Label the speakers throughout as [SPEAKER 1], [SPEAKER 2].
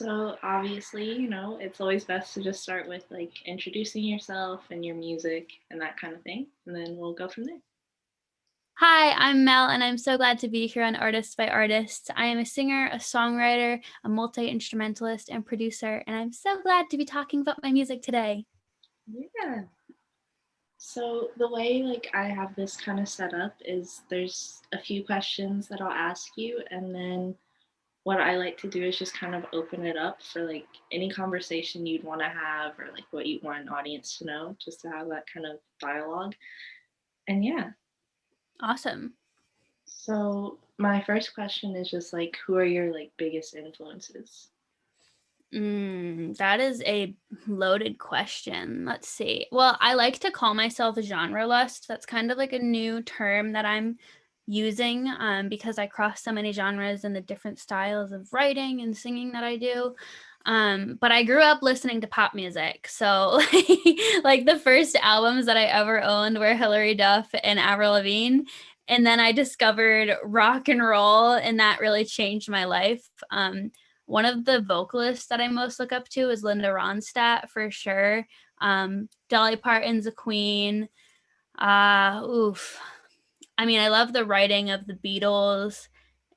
[SPEAKER 1] So obviously, it's always best to just start with like introducing yourself and your music and that kind of thing, and then we'll go from there.
[SPEAKER 2] Hi, I'm Mel, and I'm so glad to be here on Artists by Artists. I am a singer, a songwriter, a multi-instrumentalist, and producer, and I'm so glad to be talking about my music today.
[SPEAKER 1] Yeah. So the way like I have this kind of set up is there's a few questions that I'll ask you, and then what I like to do is just kind of open it up for like any conversation you'd want to have or like what you want an audience to know, just to have that kind of dialogue. And yeah,
[SPEAKER 2] Awesome.
[SPEAKER 1] so my first question is just like, who are your like biggest influences?
[SPEAKER 2] That is a loaded question. Let's see. Well, I like to call myself a genre lust. That's kind of like a new term that I'm using because I cross so many genres and the different styles of writing and singing that I do. But I grew up listening to pop music. So like the first albums that I ever owned were Hilary Duff and Avril Lavigne. And then I discovered rock and roll, and that really changed my life. One of the vocalists that I most look up to is Linda Ronstadt for sure. Dolly Parton's a queen. Oof. I mean, I love the writing of the Beatles,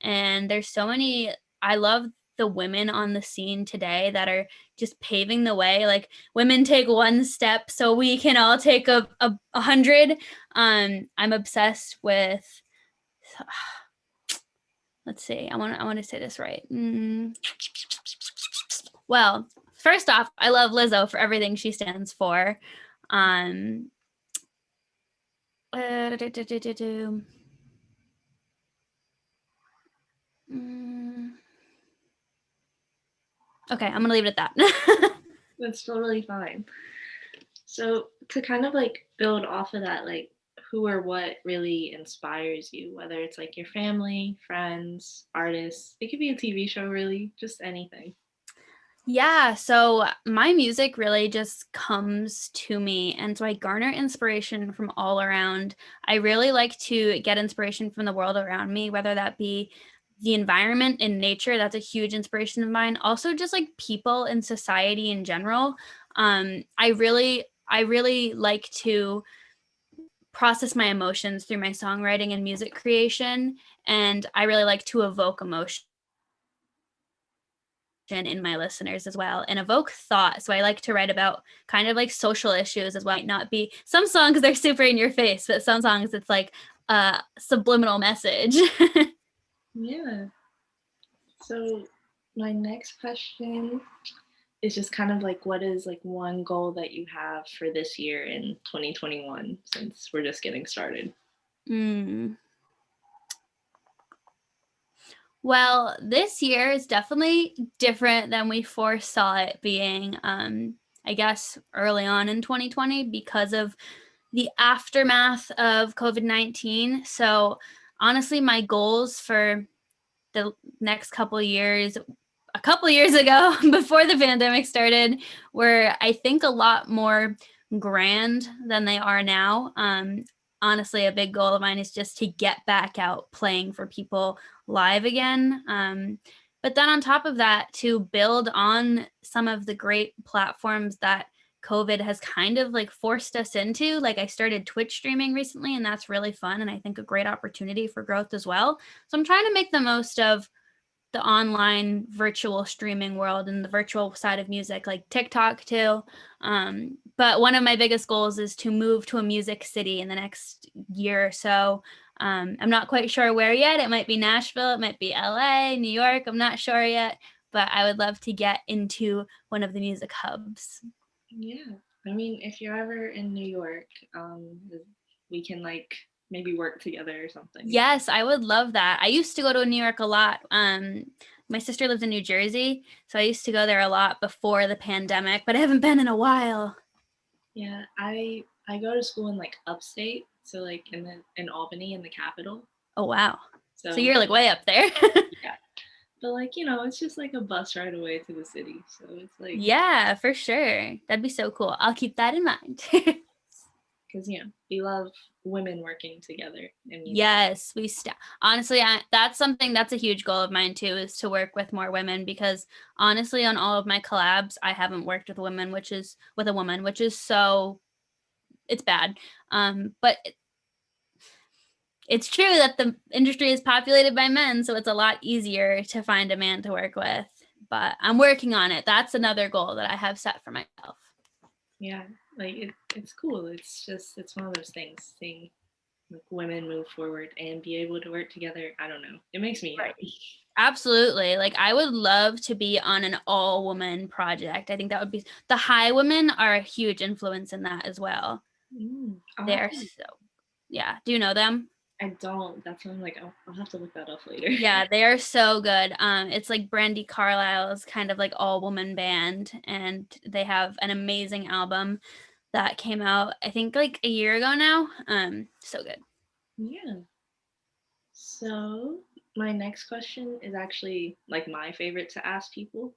[SPEAKER 2] and there's so many. I love the women on the scene today that are just paving the way. Like, women take one step, so we can all take a hundred. I'm obsessed with. Let's see. I want to say this right. Well, first off, I love Lizzo for everything she stands for. Um, do, do, do, do, do. Mm, okay, I'm gonna leave it at that.
[SPEAKER 1] That's totally fine. So to kind of like build off of that, like who or what really inspires you, whether it's like your family, friends, artists, it could be a TV show, really, just anything.
[SPEAKER 2] Yeah, so my music really just comes to me, and so I garner inspiration from all around. I really like to get inspiration from the world around me, whether that be the environment and nature. That's a huge inspiration of mine. Also, just like people and society in general. I really like to process my emotions through my songwriting and music creation, and I really like to evoke emotion in my listeners as well and evoke thought. So I like to write about kind of like social issues as well. It might not be some songs they're super in your face, but some songs it's like a subliminal message.
[SPEAKER 1] Yeah. So my next question is just kind of like, what is like one goal that you have for this year in 2021, since we're just getting started?
[SPEAKER 2] mm. Well, this year is definitely different than we foresaw it being, I guess, early on in 2020 because of the aftermath of COVID-19. So, honestly, my goals for the next couple of years, a couple of years ago, before the pandemic started, were, I think, a lot more grand than they are now. Honestly, a big goal of mine is just to get back out playing for people live again. But then on top of that, to build on some of the great platforms that COVID has kind of like forced us into. Like, I started Twitch streaming recently, and that's really fun, and I think a great opportunity for growth as well. So I'm trying to make the most of the online virtual streaming world and the virtual side of music, like TikTok too. But one of my biggest goals is to move to a music city in the next year or so. I'm not quite sure where yet. It might be Nashville, it might be LA, New York. I'm not sure yet, but I would love to get into one of the music hubs.
[SPEAKER 1] Yeah. I mean, if you're ever in New York, um, we can like maybe work together or something.
[SPEAKER 2] Yes, I would love that. I used to go to New York a lot. My sister lives in New Jersey, so I used to go there a lot before the pandemic, but I haven't been in a while.
[SPEAKER 1] Yeah, I go to school in like upstate, so like in Albany in the capital.
[SPEAKER 2] Oh, wow. So
[SPEAKER 1] So
[SPEAKER 2] you're like way up there.
[SPEAKER 1] yeah, but like it's just like a bus ride away to the city, so it's like
[SPEAKER 2] Yeah, for sure. That'd be so cool. I'll keep that in mind.
[SPEAKER 1] because we love women working together in music.
[SPEAKER 2] Yes, honestly, that's something that's a huge goal of mine too, is to work with more women, because honestly, on all of my collabs, I haven't worked with a woman, which is so, it's bad. But it's true that the industry is populated by men, so it's a lot easier to find a man to work with. But I'm working on it. That's another goal that I have set for myself.
[SPEAKER 1] Yeah, like it's cool. It's one of those things. Seeing like women move forward and be able to work together. I don't know. It makes me
[SPEAKER 2] Right.
[SPEAKER 1] happy.
[SPEAKER 2] Absolutely. Like, I would love to be on an all woman project. I think that would be, the High Women are a huge influence in that as well.
[SPEAKER 1] I'll have
[SPEAKER 2] They're
[SPEAKER 1] to,
[SPEAKER 2] so, yeah. Do you know them?
[SPEAKER 1] I don't. That's why I'm like, I'll have to look that up later.
[SPEAKER 2] Yeah, they are so good. It's like Brandy Carlisle's kind of like all woman band, and they have an amazing album that came out, I think, like a year ago now. So good.
[SPEAKER 1] Yeah. So my next question is actually like my favorite to ask people,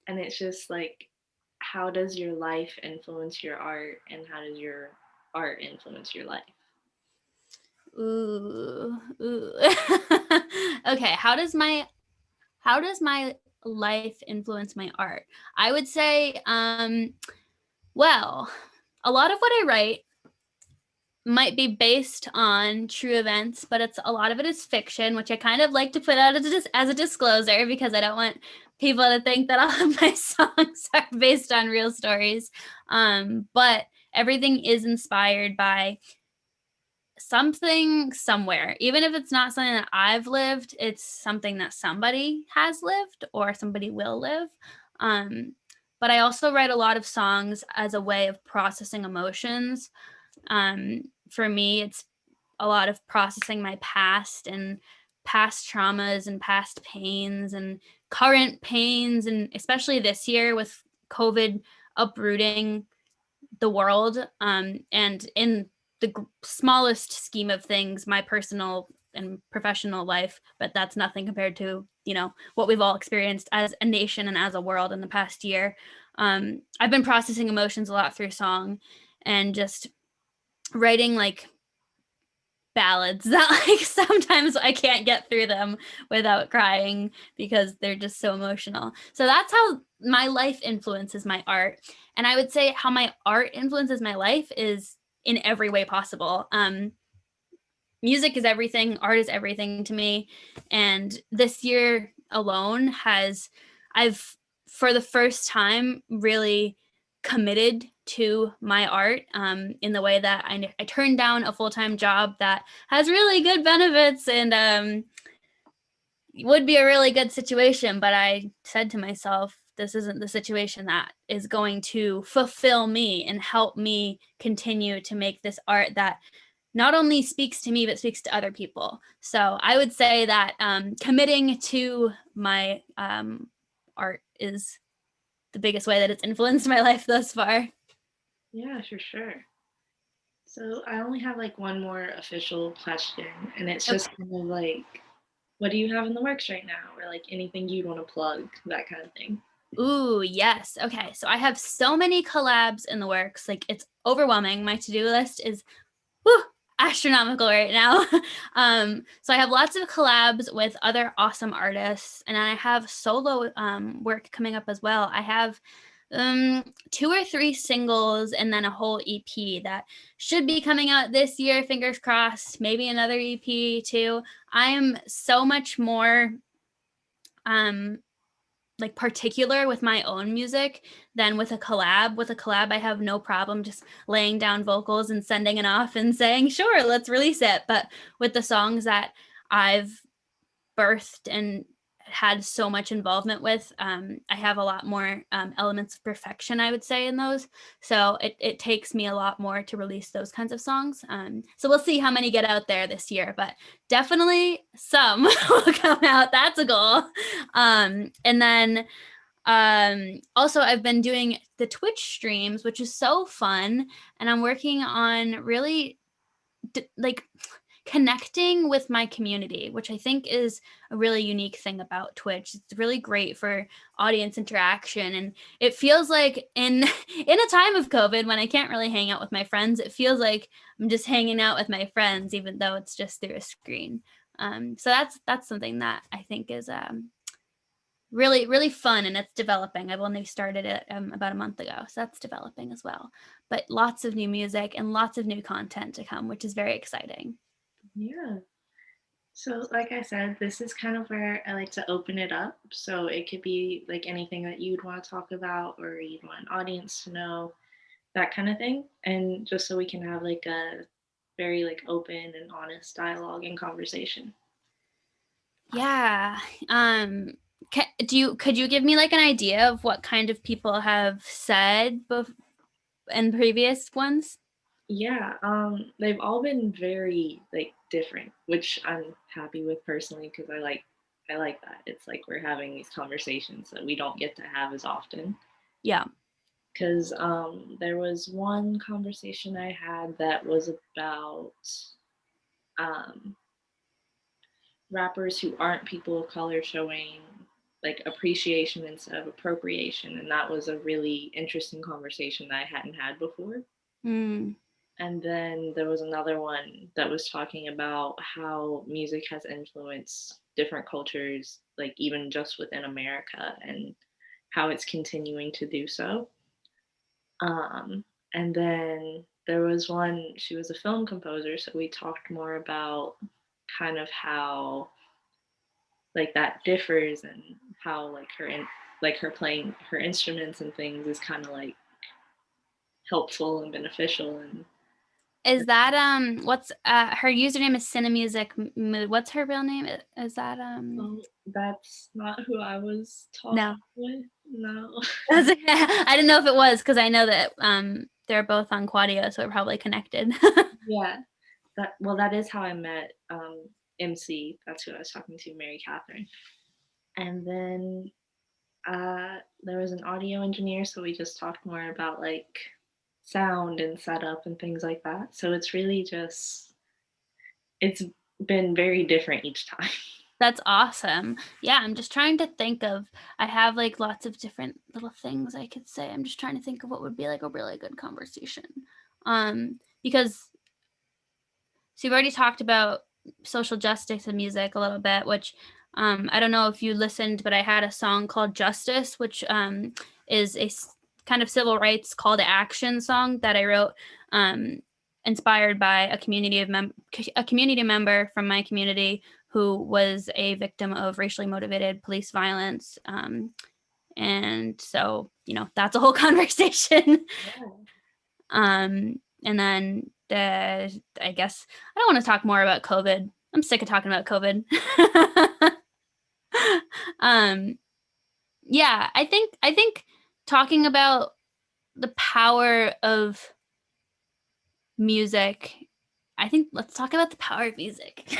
[SPEAKER 1] and it's just like, how does your life influence your art, and how does your art influence your life?
[SPEAKER 2] Ooh. Okay, how does my life influence my art? I would say, well, a lot of what I write might be based on true events, but a lot of it is fiction, which I kind of like to put out as a disclosure, because I don't want people to think that all of my songs are based on real stories. But everything is inspired by something somewhere. Even if it's not something that I've lived, it's something that somebody has lived or somebody will live. Um, but I also write a lot of songs as a way of processing emotions. For me, it's a lot of processing my past and past traumas and past pains and current pains, and especially this year with COVID uprooting the world. And in the smallest scheme of things, my personal and professional life, but that's nothing compared to, what we've all experienced as a nation and as a world in the past year. I've been processing emotions a lot through song, and just writing like ballads that like sometimes I can't get through them without crying, because they're just so emotional. So that's how my life influences my art. And I would say how my art influences my life is in every way possible. Music is everything, art is everything to me. And this year alone I've, for the first time, really committed to my art, in the way that I turned down a full-time job that has really good benefits and would be a really good situation. But I said to myself, this isn't the situation that is going to fulfill me and help me continue to make this art that not only speaks to me, but speaks to other people. So I would say that committing to my art is the biggest way that it's influenced my life thus far.
[SPEAKER 1] Yeah, for sure. So I only have like one more official question, and it's just
[SPEAKER 2] Okay.
[SPEAKER 1] kind of like, what do you have in the works right now, or like anything you'd want to plug, that kind of thing.
[SPEAKER 2] Ooh, yes. Okay. So I have so many collabs in the works. Like, it's overwhelming. My to-do list is whew, astronomical right now. So I have lots of collabs with other awesome artists, and I have solo work coming up as well. I have 2 or 3 singles and then a whole EP that should be coming out this year, fingers crossed, maybe another EP too. I am so much more um like particular with my own music than with a collab. With a collab, I have no problem just laying down vocals and sending it off and saying, sure, let's release it. But with the songs that I've birthed and had so much involvement with, I have a lot more elements of perfection, I would say, in those. So it takes me a lot more to release those kinds of songs. So we'll see how many get out there this year, but definitely some will come out. That's a goal. And then also, I've been doing the Twitch streams, which is so fun, and I'm working on really like connecting with my community, which I think is a really unique thing about Twitch. It's really great for audience interaction, and it feels like in in a time of COVID when I can't really hang out with my friends, it feels like I'm just hanging out with my friends, even though it's just through a screen. So that's something that I think is really fun, and it's developing. I've only started it about a month ago, so that's developing as well. But lots of new music and lots of new content to come, which is very exciting.
[SPEAKER 1] Yeah. So, like I said, this is kind of where I like to open it up. So it could be like anything that you'd want to talk about or you'd want an audience to know, that kind of thing. And just so we can have like a very like open and honest dialogue and conversation.
[SPEAKER 2] Yeah. Could you give me like an idea of what kind of people have said in previous ones?
[SPEAKER 1] Yeah, they've all been very like different, which I'm happy with personally because I like that. It's like we're having these conversations that we don't get to have as often.
[SPEAKER 2] Yeah.
[SPEAKER 1] Because there was one conversation I had that was about um, rappers who aren't people of color showing like appreciation instead of appropriation, and that was a really interesting conversation that I hadn't had before.
[SPEAKER 2] Mm.
[SPEAKER 1] And then there was another one that was talking about how music has influenced different cultures, like even just within America, and how it's continuing to do so. Um, and then there was one, she was a film composer, so we talked more about kind of how like that differs and how like like her playing her instruments and things is kind of like helpful and beneficial and
[SPEAKER 2] Is that what's her username is Cinemusic Mood. What's her real name? Is that
[SPEAKER 1] oh, that's not who I was talking
[SPEAKER 2] no.
[SPEAKER 1] with. No.
[SPEAKER 2] I didn't know if it was because I know that they're both on Quadio, so we're probably connected.
[SPEAKER 1] Yeah. That is how I met MC. That's who I was talking to, Mary Catherine. And then there was an audio engineer, so we just talked more about like sound and setup and things like that. So it's really just it's been very different each time.
[SPEAKER 2] That's awesome. Yeah, I'm just trying to think of, I have like lots of different little things I could say. I'm just trying to think of what would be like a really good conversation. Because so you've already talked about social justice and music a little bit, which I don't know if you listened, but I had a song called Justice, which is a kind of civil rights call to action song that I wrote, inspired by a community member from my community who was a victim of racially motivated police violence. And so, that's a whole conversation.
[SPEAKER 1] Yeah.
[SPEAKER 2] And then I guess I don't want to talk more about COVID. I'm sick of talking about COVID. um, yeah, I think talking about the power of music. I think let's talk about the power of music.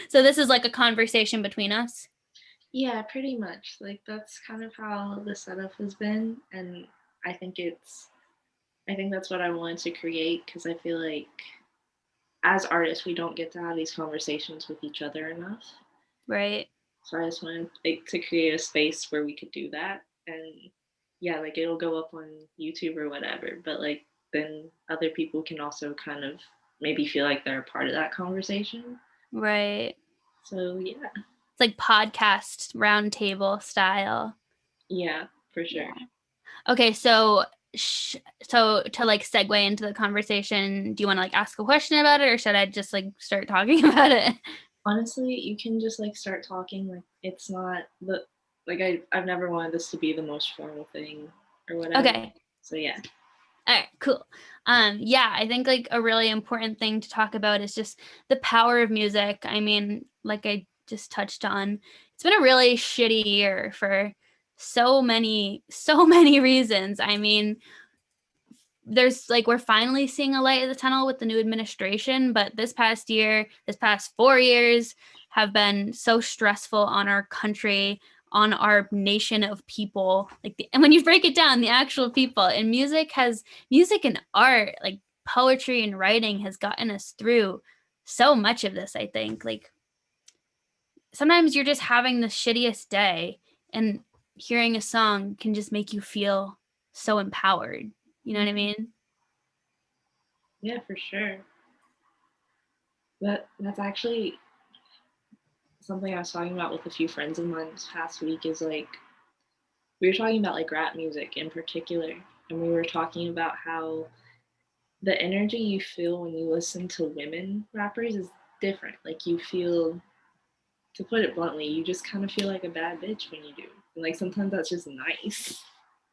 [SPEAKER 2] So this is like a conversation between us.
[SPEAKER 1] Yeah, pretty much. Like that's kind of how the setup has been, and I think it's I think that's what I wanted to create because I feel like as artists we don't get to have these conversations with each other enough.
[SPEAKER 2] Right.
[SPEAKER 1] So I just wanted like to create a space where we could do that, and yeah, like it'll go up on YouTube or whatever, but like then other people can also kind of maybe feel like they're a part of that conversation.
[SPEAKER 2] Right.
[SPEAKER 1] So yeah,
[SPEAKER 2] It's like podcast roundtable style.
[SPEAKER 1] yeah, for
[SPEAKER 2] Yeah.
[SPEAKER 1] sure.
[SPEAKER 2] Okay, so to like segue into the conversation, do you want to like ask a question about it, or should I just like start talking about it?
[SPEAKER 1] Honestly, you can just like start talking. Like it's not the like I've never wanted this to be the most formal thing or whatever.
[SPEAKER 2] Okay.
[SPEAKER 1] So yeah.
[SPEAKER 2] All right, cool. Yeah, I think like a really important thing to talk about is just the power of music. I mean, like I just touched on, it's been a really shitty year for so many reasons. I mean, there's like we're finally seeing a light at the tunnel with the new administration, but this past 4 years have been so stressful on our country, on our nation of people. And when you break it down, the actual people and music and art, like poetry and writing has gotten us through so much of this, I think. Like sometimes you're just having the shittiest day and hearing a song can just make you feel so empowered. You know what I mean?
[SPEAKER 1] Yeah, for sure. That's actually something I was talking about with a few friends of mine this past week is like we were talking about like rap music in particular, and we were talking about how the energy you feel when you listen to women rappers is different. Like you feel, to put it bluntly, you just kind of feel like a bad bitch when you do. And like sometimes that's just nice.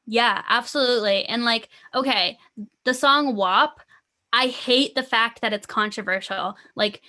[SPEAKER 2] Yeah, absolutely. And like, okay, the song WAP, I hate the fact that it's controversial. Like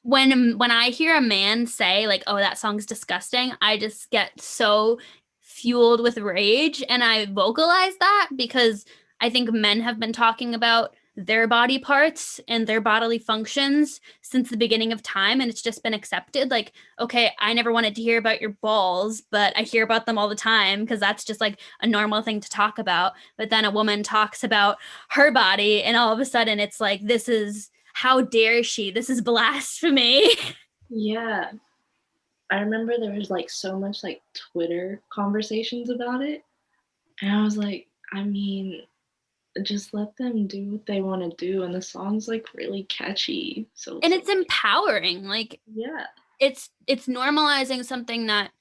[SPEAKER 2] when I hear a man say like, "Oh, that song's disgusting," I just get so fueled with rage and I vocalize that because I think men have been talking about their body parts and their bodily functions since the beginning of time and it's just been accepted like okay, I never wanted to hear about your balls, but I hear about them all the time because that's just like a normal thing to talk about. But then a woman talks about her body and all of a sudden it's like this is how dare she? This is blasphemy.
[SPEAKER 1] Yeah. I remember there was like so much like Twitter conversations about it. And I was like, I mean, just let them do what they want to do. And the song's like really catchy. So
[SPEAKER 2] And
[SPEAKER 1] it's
[SPEAKER 2] it's
[SPEAKER 1] like,
[SPEAKER 2] empowering. Like
[SPEAKER 1] yeah.
[SPEAKER 2] it's normalizing something that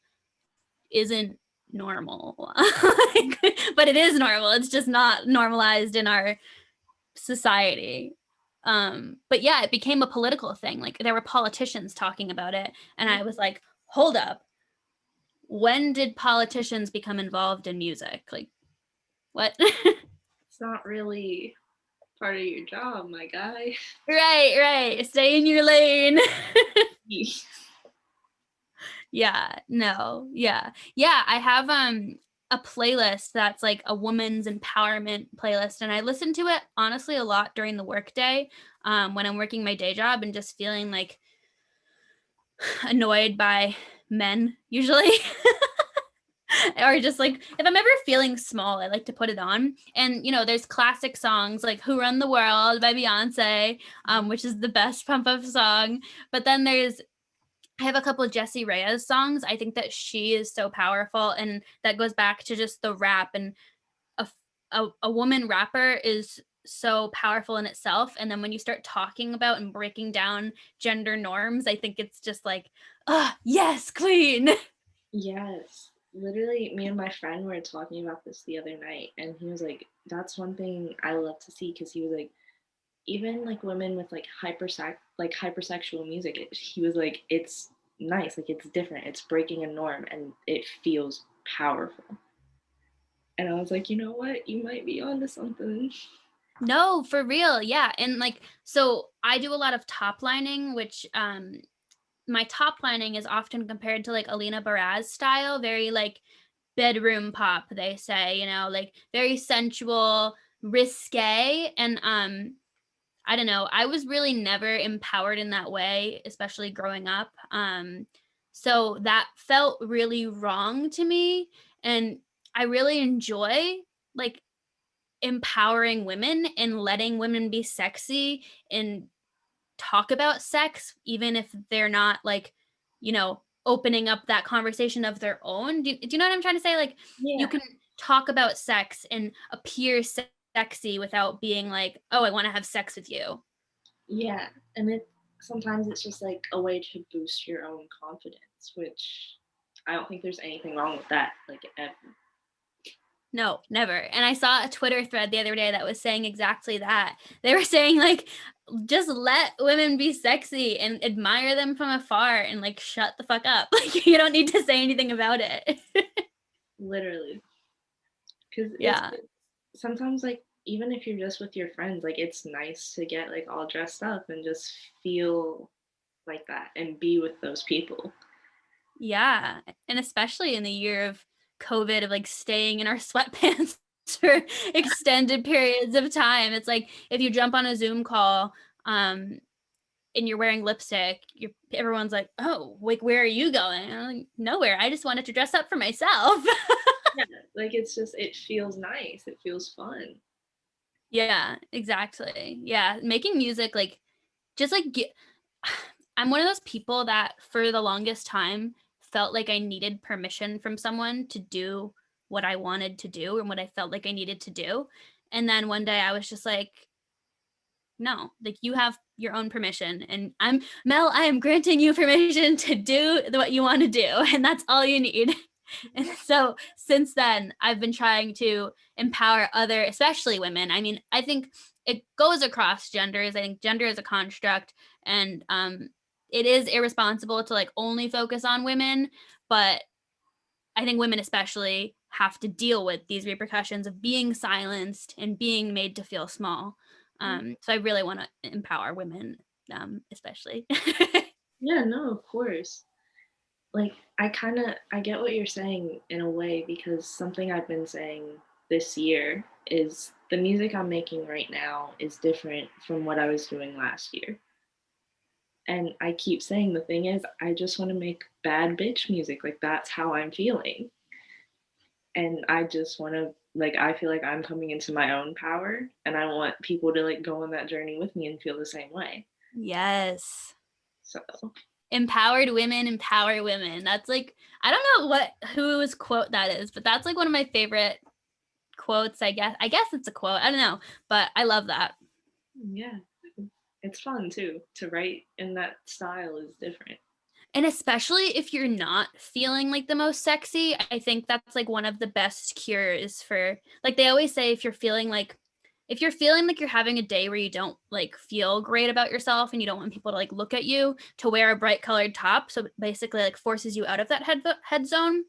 [SPEAKER 2] isn't normal. But it is normal. It's just not normalized in our society. But yeah, it became a political thing. Like there were politicians talking about it and I was like, "Hold up. When did politicians become involved in music? Like what?"
[SPEAKER 1] It's not really part of your job, my guy.
[SPEAKER 2] Right, right. Stay in your lane. Yeah, no. Yeah. Yeah, I have a playlist that's like a woman's empowerment playlist and I listen to it honestly a lot during the workday when I'm working my day job and just feeling like annoyed by men usually. Or just like if I'm ever feeling small, I like to put it on. And you know, there's classic songs like "Who Run the World" by Beyonce, which is the best pump up song. But then there's I have a couple of Jessie Reyez songs. I think that she is so powerful, and that goes back to just the rap and a woman rapper is so powerful in itself. And then when you start talking about and breaking down gender norms, I think it's just like, ah, yes, queen.
[SPEAKER 1] Yes. Literally, me and my friend were talking about this the other night, and he was like, that's one thing I love to see because he was like, even like women with like hypersexual music, he was like, it's nice, like it's different, it's breaking a norm, and it feels powerful. And I was like, you know what, you might be onto something.
[SPEAKER 2] No, for real. Yeah. And like, so I do a lot of top lining, which my top lining is often compared to like Alina Baraz style, very like bedroom pop, they say, you know, like very sensual, risque. And I don't know, I was really never empowered in that way, especially growing up. So that felt really wrong to me. And I really enjoy like empowering women and letting women be sexy and talk about sex, even if they're not like, you know, opening up that conversation of their own. Do you know what I'm trying to say? Like, you
[SPEAKER 1] Yeah.
[SPEAKER 2] can talk about sex and appear sexy without being like, oh, I want to have sex with you.
[SPEAKER 1] Yeah. And it sometimes it's just like a way to boost your own confidence, which I don't think there's anything wrong with that, like ever.
[SPEAKER 2] No, never. And I saw a Twitter thread the other day that was saying exactly that. They were saying like just let women be sexy and admire them from afar and like shut the fuck up. Like you don't need to say anything about it.
[SPEAKER 1] Literally. Because it's
[SPEAKER 2] Yeah.
[SPEAKER 1] sometimes like even if you're just with your friends, like it's nice to get like all dressed up and just feel like that and be with those people.
[SPEAKER 2] Yeah. And especially in the year of COVID of like staying in our sweatpants for extended periods of time. It's like if you jump on a Zoom call, and you're wearing lipstick, everyone's like, "Oh, like where are you going?" And I'm like, "Nowhere. I just wanted to dress up for myself."
[SPEAKER 1] Yeah, like it's just it feels nice. It feels fun.
[SPEAKER 2] Yeah, exactly. Yeah, making music, like, just, like, I'm one of those people that for the longest time felt like I needed permission from someone to do what I wanted to do and what I felt like I needed to do, and then one day I was just like, "No, like, you have your own permission, and I am granting you permission to do what you wanna do, and that's all you need." And so, since then, I've been trying to empower other especially women. I mean, I think it goes across genders. I think gender is a construct, and, it is irresponsible to, like, only focus on women, but I think women especially have to deal with these repercussions of being silenced and being made to feel small. So I really want to empower women, especially.
[SPEAKER 1] Yeah, no, of course. Like, I get what you're saying in a way because something I've been saying this year is the music I'm making right now is different from what I was doing last year. And I keep saying the thing is I just want to make bad bitch music. Like that's how I'm feeling. And I just want to like I feel like I'm coming into my own power and I want people to like go on that journey with me and feel the same way.
[SPEAKER 2] Yes.
[SPEAKER 1] So,
[SPEAKER 2] Empowered women empower women. That's like, I don't know whose quote that is, but that's like one of my favorite quotes, I guess. I guess it's a quote. I don't know, but I love that.
[SPEAKER 1] yeah. It's fun too. To write in that style is different.
[SPEAKER 2] And especially if you're not feeling like the most sexy, I think that's like one of the best cures for, like they always say, if you're feeling like you're having a day where you don't like feel great about yourself and you don't want people to like look at you, to wear a bright colored top. So basically like forces you out of that head zone.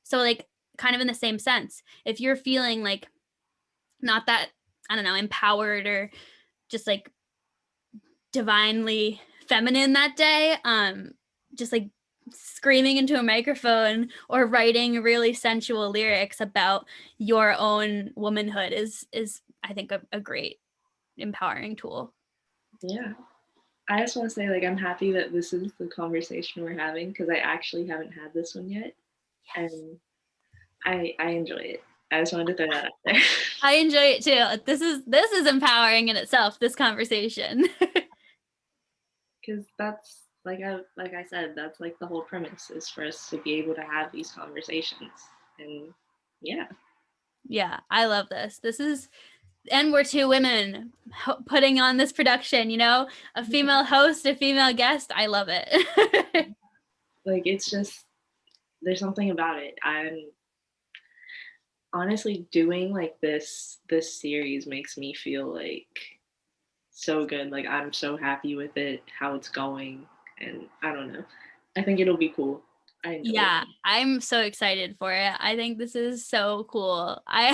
[SPEAKER 2] So like kind of in the same sense, if you're feeling like not that, I don't know, empowered or just like divinely feminine that day, just like screaming into a microphone or writing really sensual lyrics about your own womanhood is I think a great empowering tool.
[SPEAKER 1] Yeah. I just want to say, like, I'm happy that this is the conversation we're having because I actually haven't had this one yet,
[SPEAKER 2] Yes.
[SPEAKER 1] and I enjoy it. I just wanted to throw that out there
[SPEAKER 2] I enjoy it too. This is empowering in itself, this conversation.
[SPEAKER 1] because that's like I said, that's like the whole premise is for us to be able to have these conversations, and yeah,
[SPEAKER 2] Yeah, I love this. This is and we're two women putting on this production, a female host, a female guest. I love it.
[SPEAKER 1] like it's just there's something about it. I'm honestly doing like this series makes me feel like so good. Like I'm so happy with it, how it's going, and I don't know. I think it'll be cool. I enjoy it.
[SPEAKER 2] Yeah, I'm so excited for it. I think this is so cool. I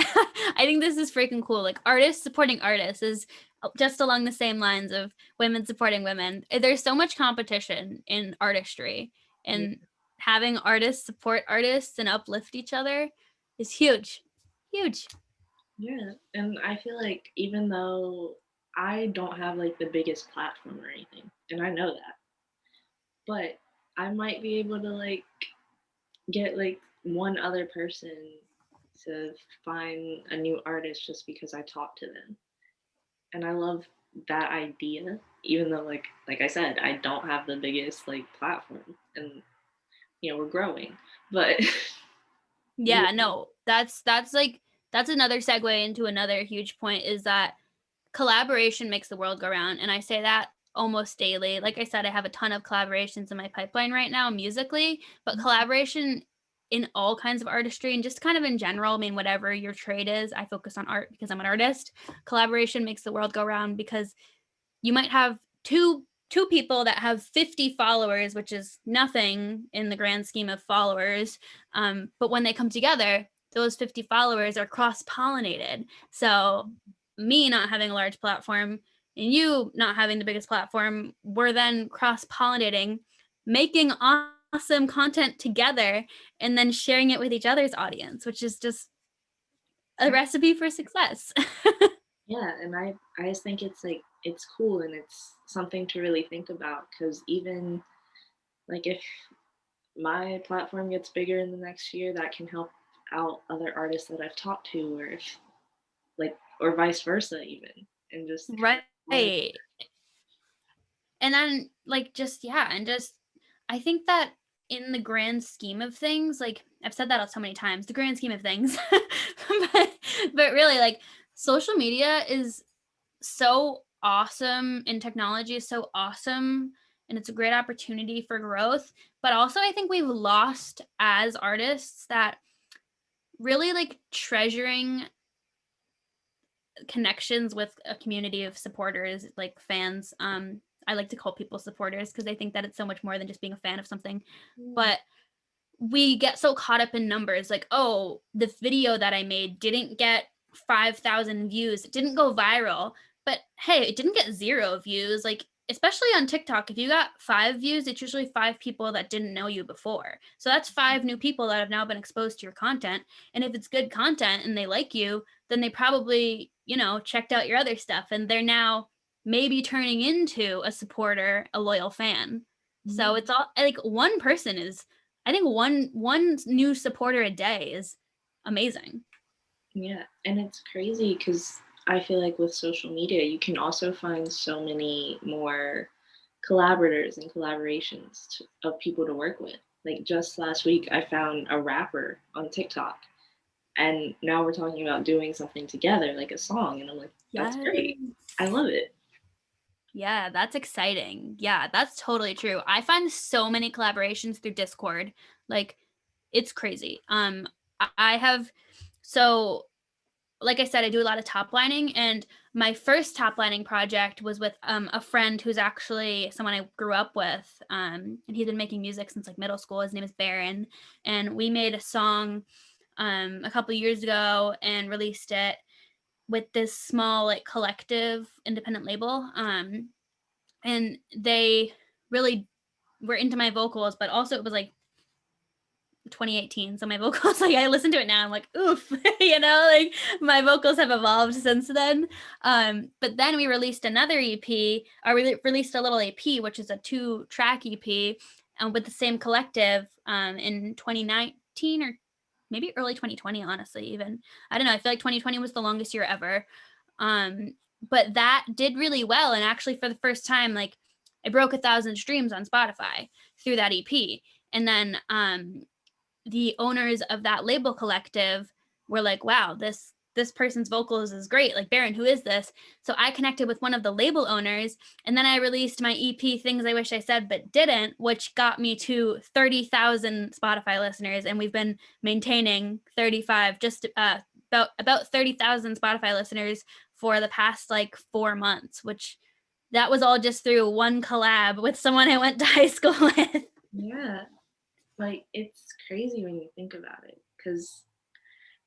[SPEAKER 2] I think this is freaking cool. Like artists supporting artists is just along the same lines of women supporting women. There's so much competition in artistry,
[SPEAKER 1] Yeah,
[SPEAKER 2] and having artists support artists and uplift each other is huge. Huge.
[SPEAKER 1] yeah, and I feel like even though I don't have like the biggest platform or anything, and I know that, but I might be able to like get like one other person to find a new artist just because I talked to them. And I love that idea, even though like I said, I don't have the biggest like platform and we're growing. But yeah,
[SPEAKER 2] Yeah, no. That's another segue into another huge point is that collaboration makes the world go round, and I say that almost daily. Like I said, I have a ton of collaborations in my pipeline right now musically, but collaboration in all kinds of artistry and just kind of in general, I mean whatever your trade is, I focus on art because I'm an artist. Collaboration makes the world go round because you might have two people that have 50 followers, which is nothing in the grand scheme of followers. But when they come together, those 50 followers are cross pollinated. So me not having a large platform and you not having the biggest platform, we're then cross pollinating, making awesome content together and then sharing it with each other's audience, which is just a recipe for success.
[SPEAKER 1] yeah, and I just think it's like it's cool and it's something to really think about because even like if my platform gets bigger in the next year, that can help out other artists that I've talked to, or if like, or vice versa even, and just kind
[SPEAKER 2] Right.
[SPEAKER 1] of grow.
[SPEAKER 2] And then like just yeah, and just I think that in the grand scheme of things, like I've said that so many times, the grand scheme of things, but, but really like social media is so awesome and technology is so awesome and it's a great opportunity for growth. But also I think we've lost as artists that really like treasuring connections with a community of supporters, like fans. I like to call people supporters because I think that it's so much more than just being a fan of something.
[SPEAKER 1] Yeah.
[SPEAKER 2] But we get so caught up in numbers like, oh, the video that I made didn't get 5,000 views, it didn't go viral. But hey, it didn't get 0 views. Like, especially on TikTok, if you got 5 views, it's usually 5 people that didn't know you before. So that's 5 new people that have now been exposed to your content. And if it's good content and they like you, then they probably, checked out your other stuff and they're now maybe turning into a supporter, a loyal fan. So
[SPEAKER 1] Yeah.
[SPEAKER 2] it's all like one person is I think one new supporter a day is amazing.
[SPEAKER 1] Yeah, and it's crazy because I feel like with social media, you can also find so many more collaborators and collaborations of people to work with. Like just last week, I found a rapper on TikTok, and now we're talking about doing something together, like a song, and I'm like, that's
[SPEAKER 2] Yes.
[SPEAKER 1] great. I love it.
[SPEAKER 2] Yeah, that's exciting. Yeah, that's totally true. I find so many collaborations through Discord. Like it's crazy. I have so like I said, I do a lot of top lining, and my first top lining project was with a friend who's actually someone I grew up with, and he's been making music since like middle school. His name is Baron, and we made a song a couple years ago and released it with this small like collective independent label. And they really were into my vocals, but also it was like 2018, so my vocals like I listen to it now I'm like oof, like my vocals have evolved since then. But then we released another EP, or we released a little EP which is a 2-track EP, with the same collective, in 2019 or maybe early 2020, honestly. Even I don't know, I feel like 2020 was the longest year ever. um but that did really well, and actually for the first time like I broke 1,000 streams on Spotify through that EP. And then the owners of that label collective were like, wow, this person's vocals is great. Like, Baron, who is this? So I connected with one of the label owners, and then I released my EP, Things I Wish I Said But Didn't, which got me to 30,000 Spotify listeners, and we've been maintaining 35, just about 30,000 Spotify listeners for the past like 4 months, which that was all just through one collab with someone I went to high school with.
[SPEAKER 1] Yeah, like it's crazy when you think about it because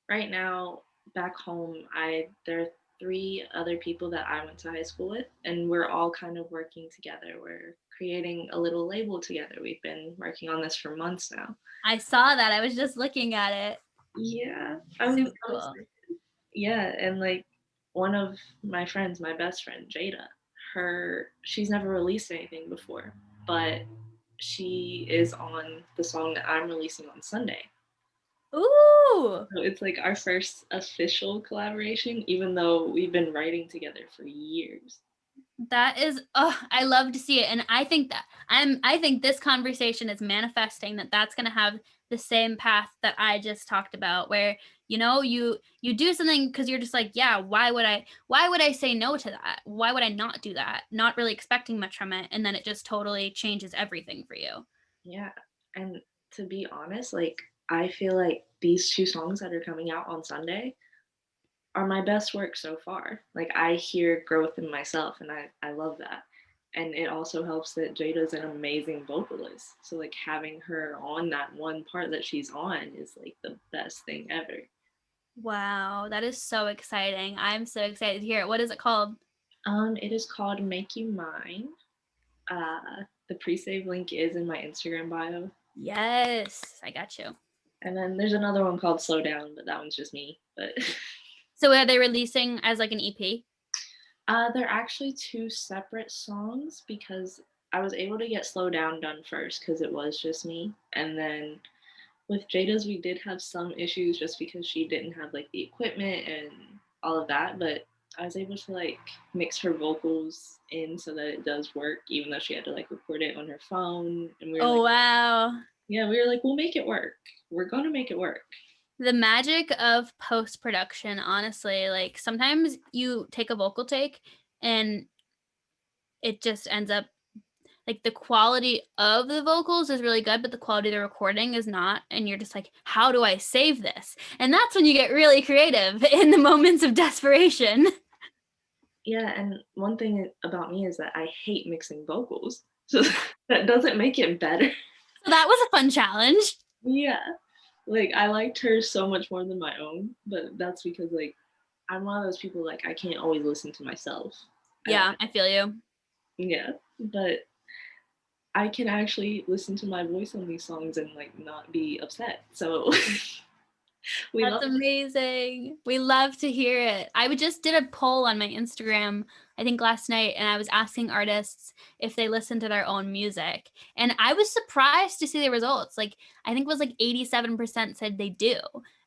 [SPEAKER 1] right now back home, I there are 3 other people that I went to high school with, and we're all kind of working together. We're creating a little label together. We've been working on this for months now.
[SPEAKER 2] I saw that. I was just looking at it.
[SPEAKER 1] Yeah,
[SPEAKER 2] Super
[SPEAKER 1] I was
[SPEAKER 2] cool.
[SPEAKER 1] yeah, and like one of my friends, my best friend Jada, she's never released anything before, but she is on the song that I'm releasing on Sunday.
[SPEAKER 2] Ooh,
[SPEAKER 1] So it's like our first official collaboration, even though we've been writing together for years.
[SPEAKER 2] that is, oh, I love to see it. And I think this conversation is manifesting that that's going to have the same path that I just talked about, where, you do something because you're just like, yeah, why would I say no to that? Why would I not do that? Not really expecting much from it. And then it just totally changes everything for you.
[SPEAKER 1] Yeah. And to be honest, like I feel like these 2 songs that are coming out on Sunday are my best work so far. Like I hear growth in myself and I love that. And it also helps that Jada's an amazing vocalist. So like having her on that one part that she's on is like the best thing ever.
[SPEAKER 2] Wow, that is so exciting. I'm so excited to hear it. What is it called?
[SPEAKER 1] It is called Make You Mine. The pre-save link is in my Instagram bio.
[SPEAKER 2] Yes, I got you.
[SPEAKER 1] And then there's another one called Slow Down, but that one's just me. But
[SPEAKER 2] So are they releasing as like an EP?
[SPEAKER 1] they're actually 2 separate songs because I was able to get Slow Down done first because it was just me. And then with Jada's, we did have some issues just because she didn't have like the equipment and all of that, but I was able to like mix her vocals in so that it does work, even though she had to like record it on her phone. And we were
[SPEAKER 2] Oh,
[SPEAKER 1] like,
[SPEAKER 2] wow.
[SPEAKER 1] yeah, we were like, we'll make it work. We're going to make it work.
[SPEAKER 2] The magic of post-production, honestly, like sometimes you take a vocal take and it just ends up like the quality of the vocals is really good, but the quality of the recording is not. And you're just like, how do I save this? And that's when you get really creative in the moments of desperation.
[SPEAKER 1] Yeah, and one thing about me is that I hate mixing vocals. So that doesn't make it better.
[SPEAKER 2] So that was a fun challenge.
[SPEAKER 1] Yeah. Like I liked her so much more than my own, but that's because like I'm one of those people like I can't always listen to myself. And
[SPEAKER 2] Yeah, I feel you.
[SPEAKER 1] yeah, but I can actually listen to my voice on these songs and like not be upset. So we
[SPEAKER 2] That's
[SPEAKER 1] love it.
[SPEAKER 2] amazing. We love to hear it. Just did a poll on my Instagram, I think last night, and I was asking artists if they listen to their own music. And I was surprised to see the results. Like, I think it was like 87% said they do.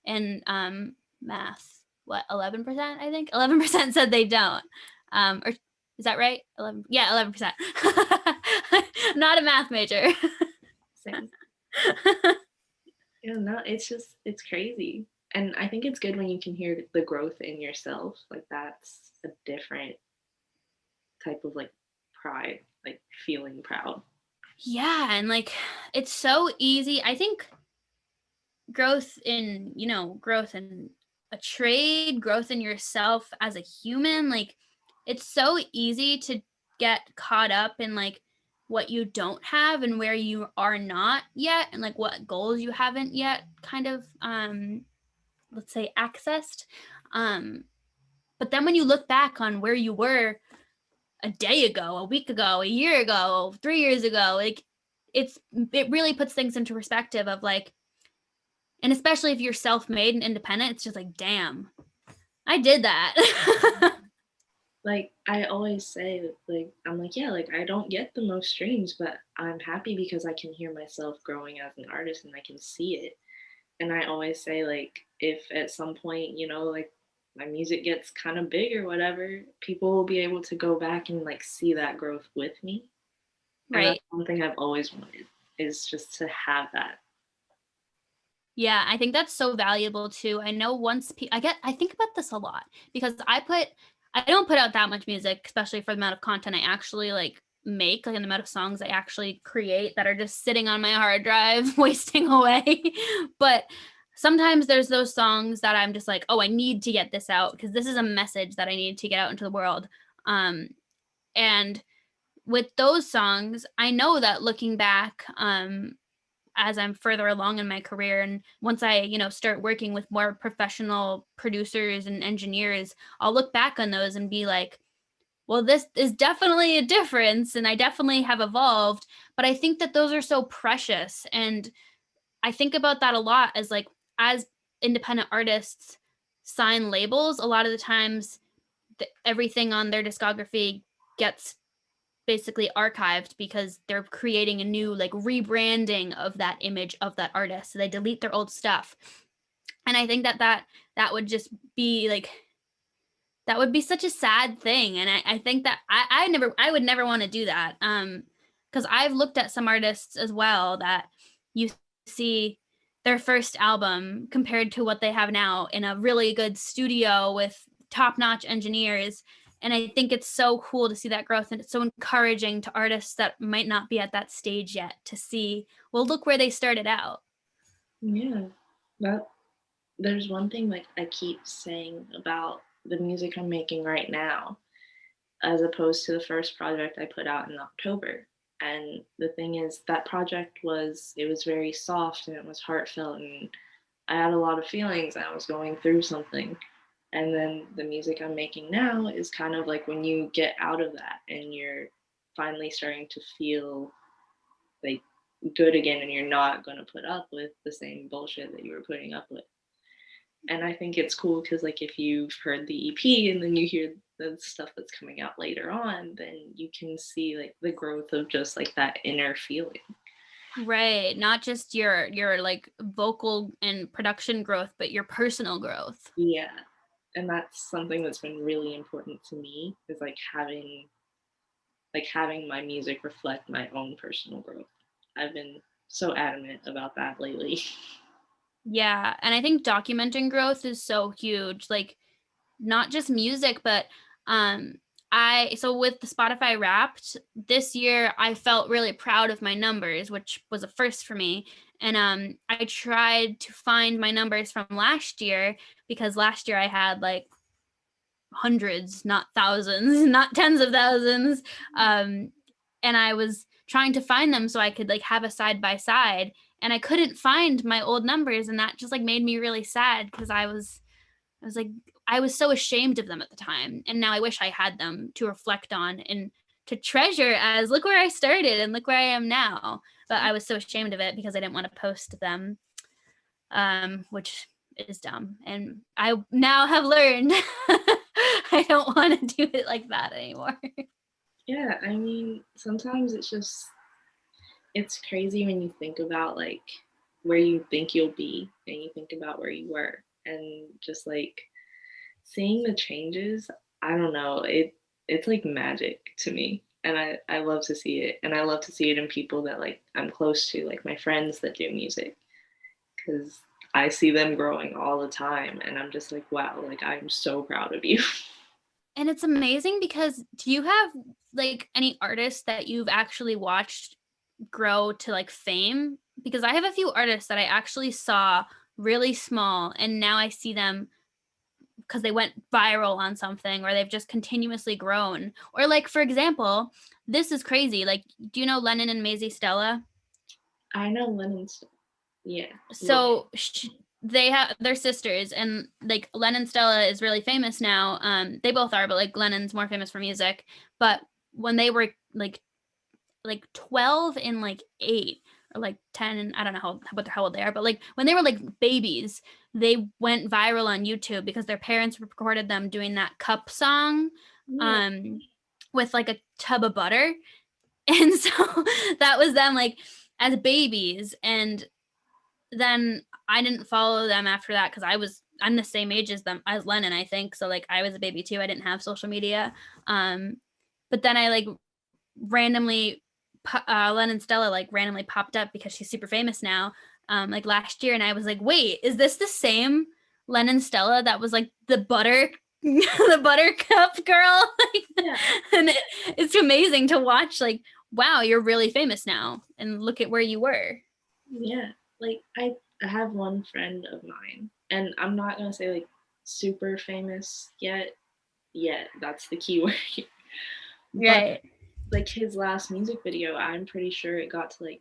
[SPEAKER 2] And math, what, 11%, I think? 11% said they don't. Or is that right? 11, yeah, 11%. Not a math major.
[SPEAKER 1] Same. Yeah, no, it's crazy. And I think it's good when you can hear the growth in yourself. Like that's a different type of like pride, like feeling proud.
[SPEAKER 2] Yeah, and like it's so easy. I think growth in a trade, growth in yourself as a human, like it's so easy to get caught up in like what you don't have and where you are not yet and like what goals you haven't yet kind of let's say accessed. Um but then when you look back on where you were a day ago, a week ago, a year ago, 3 years ago, like it really puts things into perspective of like, and especially if you're self-made and independent, it's just like, damn, I did that.
[SPEAKER 1] Like I always say, like I'm like, yeah, like I don't get the most streams, but I'm happy because I can hear myself growing as an artist and I can see it. And I always say, like, if at some point, like my music gets kind of big or whatever, people will be able to go back and like see that growth with me. And that's
[SPEAKER 2] Right.
[SPEAKER 1] one thing I've always wanted is just to have that.
[SPEAKER 2] Yeah, I think that's so valuable too. I know I think about this a lot because I don't put out that much music, especially for the amount of content I actually like make, like the amount of songs I actually create that are just sitting on my hard drive wasting away. But sometimes there's those songs that I'm just like, oh, I need to get this out because this is a message that I need to get out into the world. And with those songs, I know that looking back, as I'm further along in my career and once I, start working with more professional producers and engineers, I'll look back on those and be like, well, this is definitely a difference and I definitely have evolved, but I think that those are so precious and I think about that a lot as like as independent artists sign labels, a lot of the times everything on their discography gets basically archived because they're creating a new like rebranding of that image of that artist, so they delete their old stuff. And I think that would just be like, that would be such a sad thing, and I think that I would never want to do that, because I've looked at some artists as well that you see their first album compared to what they have now in a really good studio with top-notch engineers, and I think it's so cool to see that growth, and it's so encouraging to artists that might not be at that stage yet to see, well, look where they started out.
[SPEAKER 1] Yeah. That there's one thing like I keep saying about the music I'm making right now, as opposed to the first project I put out in October. And the thing is that project was very soft and it was heartfelt and I had a lot of feelings and I was going through something. And then the music I'm making now is kind of like when you get out of that and you're finally starting to feel like good again and you're not going to put up with the same bullshit that you were putting up with. And I think it's cool because like if you've heard the EP and then you hear the stuff that's coming out later on, then you can see like the growth of just like that inner feeling.
[SPEAKER 2] Right, not just your like vocal and production growth, but your personal growth.
[SPEAKER 1] Yeah. And that's something that's been really important to me is having my music reflect my own personal growth. I've been so adamant about that lately.
[SPEAKER 2] Yeah, and I think documenting growth is so huge, like, not just music, but, um, I so with the Spotify Wrapped, this year, I felt really proud of my numbers, which was a first for me, and, I tried to find my numbers from last year because last year I had, like, hundreds, not thousands, not tens of thousands. And I was trying to find them so I could like have a side by side, and I couldn't find my old numbers, and that just like made me really sad because I was like I was so ashamed of them at the time, and now I wish I had them to reflect on and to treasure as look where I started and look where I am now. But I was so ashamed of it because I didn't want to post them, which is dumb. And I now have learned I don't want to do it like that anymore.
[SPEAKER 1] Yeah, I mean, sometimes it's crazy when you think about like where you think you'll be and you think about where you were and just like seeing the changes, I don't know, it's like magic to me. And I love to see it. And I love to see it in people that like I'm close to, like my friends that do music. Cause I see them growing all the time and I'm just like, wow, like I'm so proud of you.
[SPEAKER 2] And it's amazing because do you have like any artists that you've actually watched grow to like fame? Because I have a few artists that I actually saw really small and now I see them because they went viral on something or they've just continuously grown. Or like for example, this is crazy. Like do you know Lennon and Maisie Stella?
[SPEAKER 1] I know Lennon's, yeah, yeah,
[SPEAKER 2] So they're sisters, and like Lennon Stella is really famous now. They both are, but like Lennon's more famous for music. But when they were like 12 and like 8 or like 10 and I don't know how old they are, but like when they were like babies, they went viral on YouTube because their parents recorded them doing that cup song
[SPEAKER 1] yeah,
[SPEAKER 2] um with like a tub of butter. And so that was them like as babies. And then I didn't follow them after that because I'm the same age as them as Lennon, I think. So like I was a baby too. I didn't have social media. Um, but then I like randomly Lennon Stella like randomly popped up because she's super famous now. Like last year, and I was like, wait, is this the same Lennon Stella that was like the butter the buttercup girl?
[SPEAKER 1] yeah,
[SPEAKER 2] And it's amazing to watch like, wow, you're really famous now and look at where you were.
[SPEAKER 1] yeah. Like I have one friend of mine, and I'm not gonna say like super famous yet. That's the key word. But
[SPEAKER 2] Right.
[SPEAKER 1] like his last music video, I'm pretty sure it got to like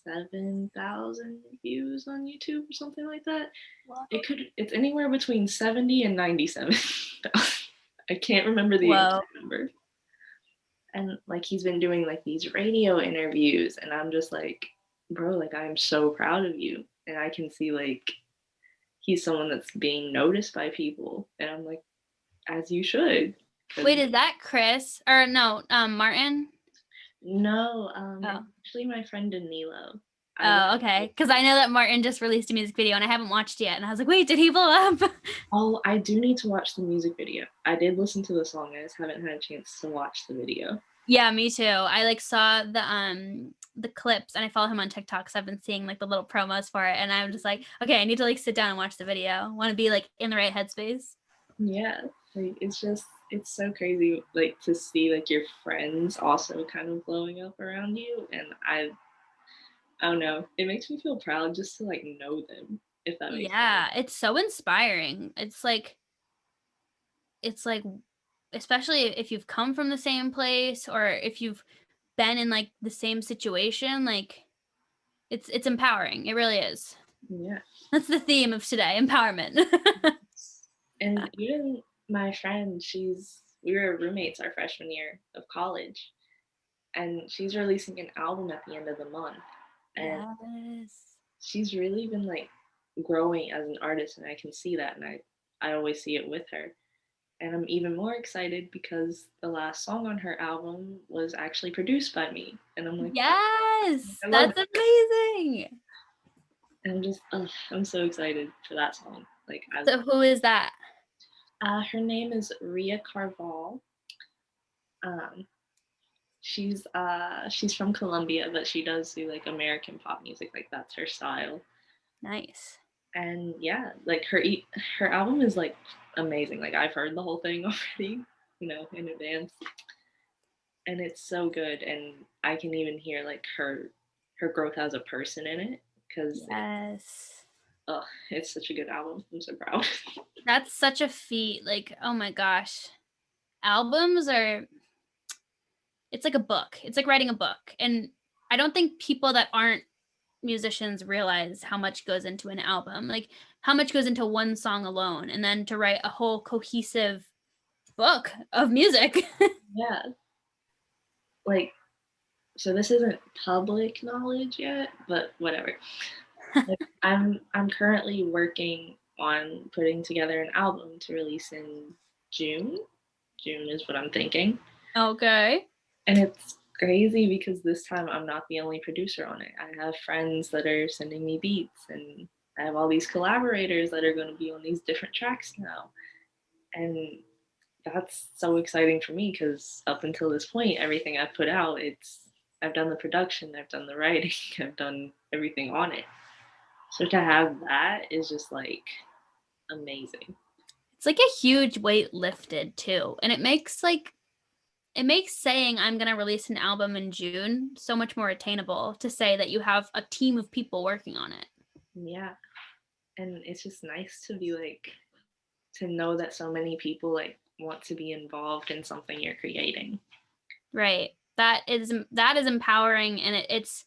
[SPEAKER 1] 97,000 views on YouTube or something like that. It's anywhere between 70 and 97. I can't remember the
[SPEAKER 2] Whoa.
[SPEAKER 1] exact number. And like he's been doing like these radio interviews and I'm just like, bro, like I'm so proud of you. And I can see like he's someone that's being noticed by people. And I'm like, as you should. 'Cause
[SPEAKER 2] Wait, is that Chris or no, Martin?
[SPEAKER 1] no, it's
[SPEAKER 2] Oh.
[SPEAKER 1] actually my friend Danilo. I
[SPEAKER 2] Oh, okay. Because I know that Martin just released a music video and I haven't watched it yet. And I was like, wait, did he blow up?
[SPEAKER 1] Oh, I do need to watch the music video. I did listen to the song, I just haven't had a chance to watch the video.
[SPEAKER 2] Yeah, me too. I like saw the clips and I follow him on TikTok because I've been seeing like the little promos for it. And I'm just like, okay, I need to like sit down and watch the video. Want to be like in the right headspace.
[SPEAKER 1] Yeah, like it's so crazy like to see like your friends also kind of blowing up around you and I don't know, it makes me feel proud just to like know them, if that makes sense.
[SPEAKER 2] Yeah, it's so inspiring. It's like especially if you've come from the same place or if you've been in like the same situation, like it's empowering. It really is.
[SPEAKER 1] Yeah.
[SPEAKER 2] That's the theme of today, empowerment.
[SPEAKER 1] And even my friend, we were roommates our freshman year of college and she's releasing an album at the end of the month. And
[SPEAKER 2] Yes.
[SPEAKER 1] she's really been like growing as an artist and I can see that and I always see it with her. And I'm even more excited because the last song on her album was actually produced by me. And I'm like,
[SPEAKER 2] Yes,
[SPEAKER 1] I love
[SPEAKER 2] that's
[SPEAKER 1] that.
[SPEAKER 2] amazing.
[SPEAKER 1] And I'm just, I'm so excited for that song. Like,
[SPEAKER 2] So who is that?
[SPEAKER 1] Her name is Ria Carval. Um, she's from Colombia, but she does do like American pop music. Like that's her style.
[SPEAKER 2] Nice.
[SPEAKER 1] And yeah, like her album is like amazing. Like I've heard the whole thing already, in advance, and it's so good. And I can even hear like her growth as a person in it because
[SPEAKER 2] Yes.
[SPEAKER 1] it's such a good album. I'm so proud.
[SPEAKER 2] That's such a feat. Like, oh my gosh. Albums are it's like a book. It's like writing a book. And I don't think people that aren't musicians realize how much goes into an album. Like how much goes into one song alone and then to write a whole cohesive book of music.
[SPEAKER 1] Yeah, like so this isn't public knowledge yet, but whatever. Like I'm currently working on putting together an album to release in June. June is what I'm thinking.
[SPEAKER 2] Okay.
[SPEAKER 1] And it's crazy because this time I'm not the only producer on it. I have friends that are sending me beats, and I have all these collaborators that are going to be on these different tracks now. And that's so exciting for me because up until this point, everything I've put out, I've done the production, I've done the writing, I've done everything on it. So to have that is just like amazing.
[SPEAKER 2] It's like a huge weight lifted too. And it makes saying I'm going to release an album in June so much more attainable to say that you have a team of people working on it.
[SPEAKER 1] Yeah. And it's just nice to be like, to know that so many people like want to be involved in something you're creating.
[SPEAKER 2] Right. That is empowering and it's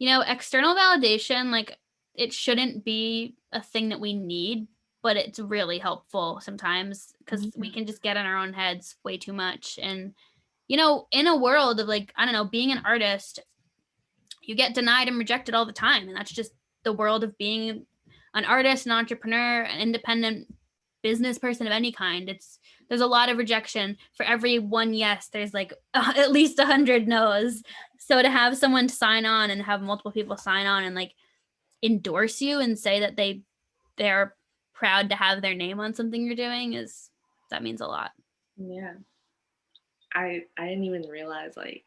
[SPEAKER 2] external validation like it shouldn't be a thing that we need, but it's really helpful sometimes cuz we
[SPEAKER 1] Yeah.
[SPEAKER 2] can just get in our own heads way too much and in a world of like I don't know, being an artist, you get denied and rejected all the time and that's just the world of being an artist, an entrepreneur, an independent business person of any kind. There's a lot of rejection for every one yes there's like at least 100 no's. So to have someone sign on and have multiple people sign on and like endorse you and say that they're proud to have their name on something you're doing is that means a lot.
[SPEAKER 1] Yeah. I didn't even realize like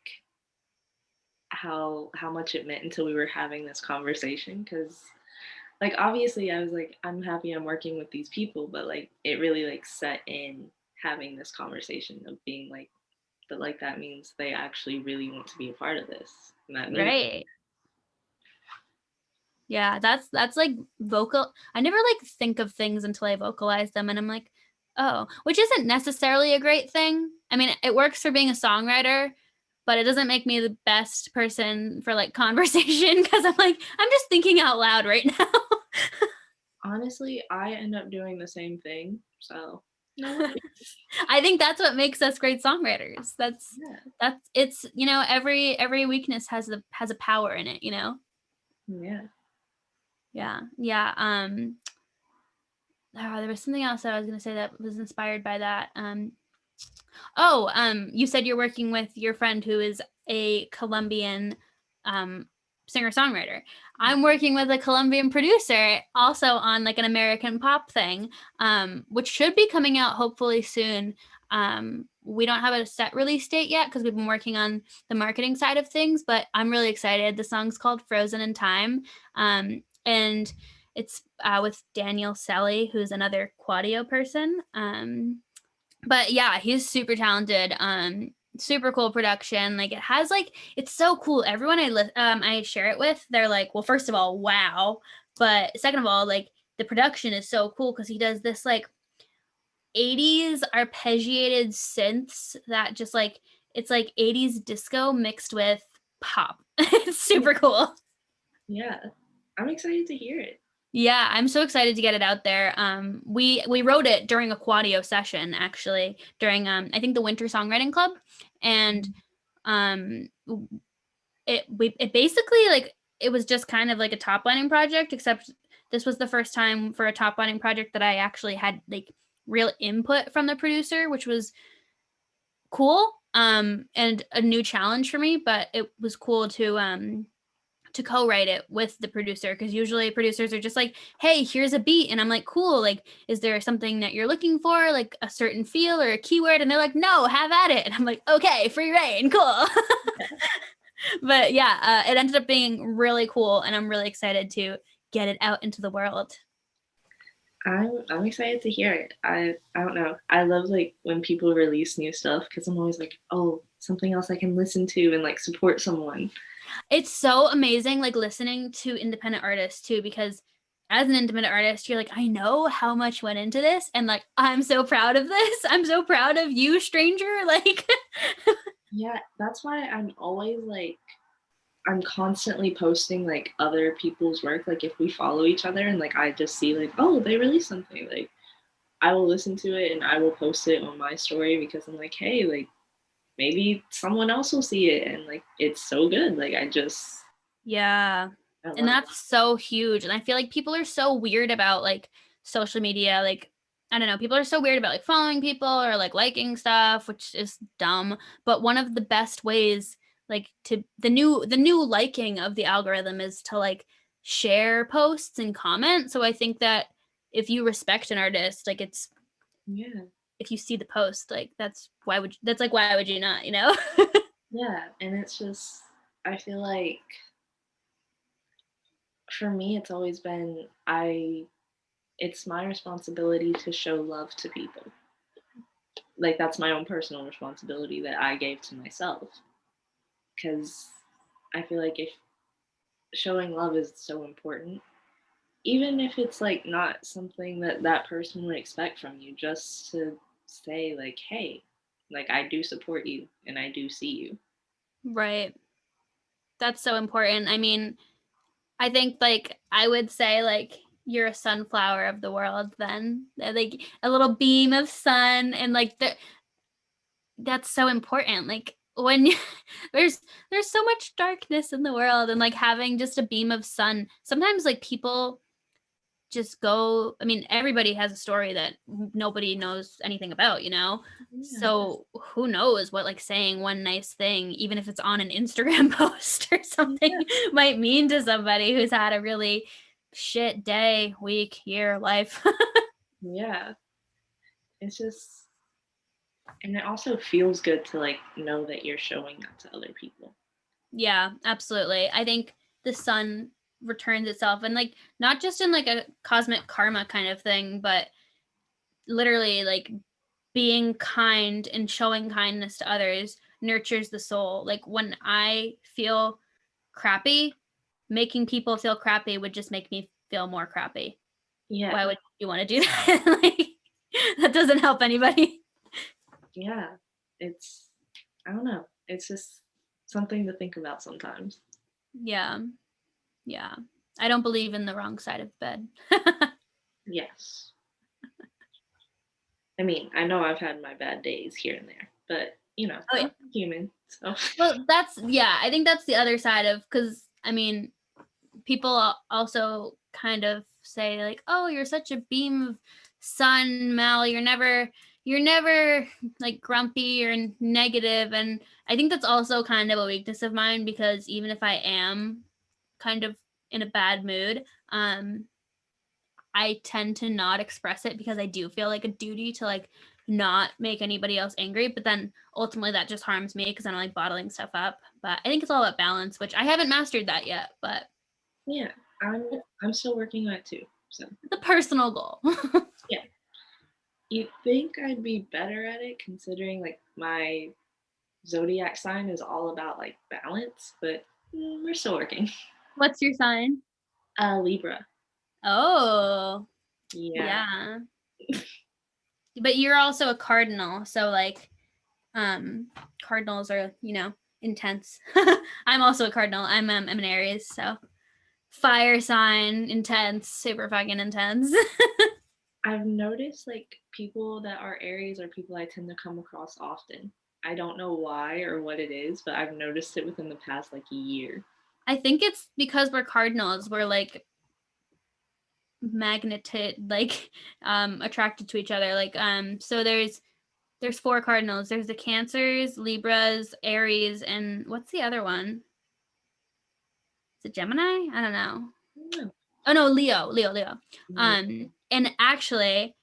[SPEAKER 1] how much it meant until we were having this conversation because like obviously I was like I'm happy I'm working with these people, but like it really like set in having this conversation of being like that means they actually really want to be a part of this, and that means
[SPEAKER 2] Right. Yeah, that's like vocal. I never like think of things until I vocalize them and I'm like, "Oh," which isn't necessarily a great thing. I mean, it works for being a songwriter, but it doesn't make me the best person for like conversation because I'm like, I'm just thinking out loud right now.
[SPEAKER 1] honestly I end up doing the same thing. So no.
[SPEAKER 2] I think that's what makes us great songwriters.
[SPEAKER 1] Yeah.
[SPEAKER 2] That's it's, every weakness has a power in it, you know?
[SPEAKER 1] Yeah.
[SPEAKER 2] Yeah. Yeah. There was something else that I was going to say that was inspired by that. You said you're working with your friend who is a Colombian singer-songwriter. I'm working with a Colombian producer also on like an American pop thing, which should be coming out hopefully soon. We don't have a set release date yet because we've been working on the marketing side of things, but I'm really excited. The song's called Frozen in Time. And it's with Daniel Selly, who's another Quadio person. But yeah, he's super talented. Super cool production. Like it has like it's so cool. Everyone I share it with, they're like, well, first of all, wow. But second of all, like the production is so cool because he does this like 80s arpeggiated synths that just like it's like 80s disco mixed with pop. It's super cool.
[SPEAKER 1] Yeah. I'm excited to hear it.
[SPEAKER 2] Yeah, I'm so excited to get it out there. We wrote it during a Quadio session, actually, during I think the Winter Songwriting Club, and um, it basically like it was just kind of like a top lining project, except this was the first time for a top lining project that I actually had like real input from the producer, which was cool and a new challenge for me. But it was cool to to co-write it with the producer, because usually producers are just like, hey, here's a beat, and I'm like, cool, like, is there something that you're looking for, like a certain feel or a keyword? And they're like, no, have at it. And I'm like, okay, free reign, cool. But yeah, it ended up being really cool, and I'm really excited to get it out into the world.
[SPEAKER 1] I'm excited to hear it. I don't know. I love like when people release new stuff because I'm always like, oh, something else I can listen to and like support someone.
[SPEAKER 2] It's so amazing, like listening to independent artists too, because as an independent artist, you're like, I know how much went into this, and like, I'm so proud of this. I'm so proud of you, stranger. Like,
[SPEAKER 1] Yeah, that's why I'm always like I'm constantly posting like other people's work. Like if we follow each other and like I just see like, oh, they released something, like I will listen to it and I will post it on my story because I'm like, hey, like maybe someone else will see it and like it's so good. Like
[SPEAKER 2] yeah.
[SPEAKER 1] I
[SPEAKER 2] And
[SPEAKER 1] love it.
[SPEAKER 2] that's so huge. And I feel like people are so weird about like social media. Like, I don't know, people are so weird about like following people or like liking stuff, which is dumb. But one of the best ways, like, to the new liking of the algorithm is to like share posts and comment. So I think that if you respect an artist, like, it's,
[SPEAKER 1] Yeah.
[SPEAKER 2] if you see the post, like, why would you not, you know?
[SPEAKER 1] Yeah. And it's just I feel like for me it's always been it's my responsibility to show love to people. Like that's my own personal responsibility that I gave to myself. Because I feel like if showing love is so important, even if it's like not something that that person would expect from you, just to say like, hey, like I do support you and I do see you.
[SPEAKER 2] Right. That's so important. I mean, I think like I would say like you're a sunflower of the world then. Like a little beam of sun, and like that's so important. Like when there's there's so much darkness in the world, and like having just a beam of sun. Sometimes like people just go, I mean, everybody has a story that nobody knows anything about, you know?
[SPEAKER 1] Yeah.
[SPEAKER 2] So who knows what like saying one nice thing, even if it's on an Instagram post or
[SPEAKER 1] Yeah.
[SPEAKER 2] something, might mean to somebody who's had a really shit day, week, year, life.
[SPEAKER 1] Yeah. It's just, and it also feels good to like know that you're showing that to other people.
[SPEAKER 2] Yeah, absolutely. I think the sun returns itself, and like not just in like a cosmic karma kind of thing, but literally like being kind and showing kindness to others nurtures the soul. Like when I feel crappy, making people feel crappy would just make me feel more crappy.
[SPEAKER 1] Yeah.
[SPEAKER 2] Why would you want to do that? Like, that doesn't help anybody.
[SPEAKER 1] Yeah. It's, I don't know. It's just something to think about sometimes.
[SPEAKER 2] Yeah. Yeah. I don't believe in the wrong side of bed.
[SPEAKER 1] Yes. I mean, I know I've had my bad days here and there, but you know,
[SPEAKER 2] Oh, yeah.
[SPEAKER 1] I'm human. So
[SPEAKER 2] Well, that's, yeah, I think that's the other side of, because I mean, people also kind of say like, oh, you're such a beam of sun, Mel, you're never like grumpy or negative. And I think that's also kind of a weakness of mine, because even if I am kind of in a bad mood, I tend to not express it, because I do feel like a duty to like not make anybody else angry. But then ultimately that just harms me, because I'm like bottling stuff up. But I think it's all about balance, which I haven't mastered that yet, but
[SPEAKER 1] yeah, I'm still working on it too. So
[SPEAKER 2] it's a personal goal.
[SPEAKER 1] yeah, you'd think I'd be better at it considering like my zodiac sign is all about like balance, but we're still working.
[SPEAKER 2] What's your sign?
[SPEAKER 1] Libra.
[SPEAKER 2] Oh,
[SPEAKER 1] Yeah.
[SPEAKER 2] yeah. But you're also a cardinal, so like cardinals are, intense. I'm also a cardinal. I'm an Aries, so fire sign, intense, super fucking intense.
[SPEAKER 1] I've noticed like people that are Aries are people I tend to come across often. I don't know why or what it is, but I've noticed it within the past like year.
[SPEAKER 2] I think it's because we're cardinals. We're like magneted, like attracted to each other. Like so there's four cardinals. There's the Cancers, Libras, Aries, and what's the other one? it Gemini? I don't know.
[SPEAKER 1] know.
[SPEAKER 2] Oh no, Leo.
[SPEAKER 1] Mm.
[SPEAKER 2] And actually,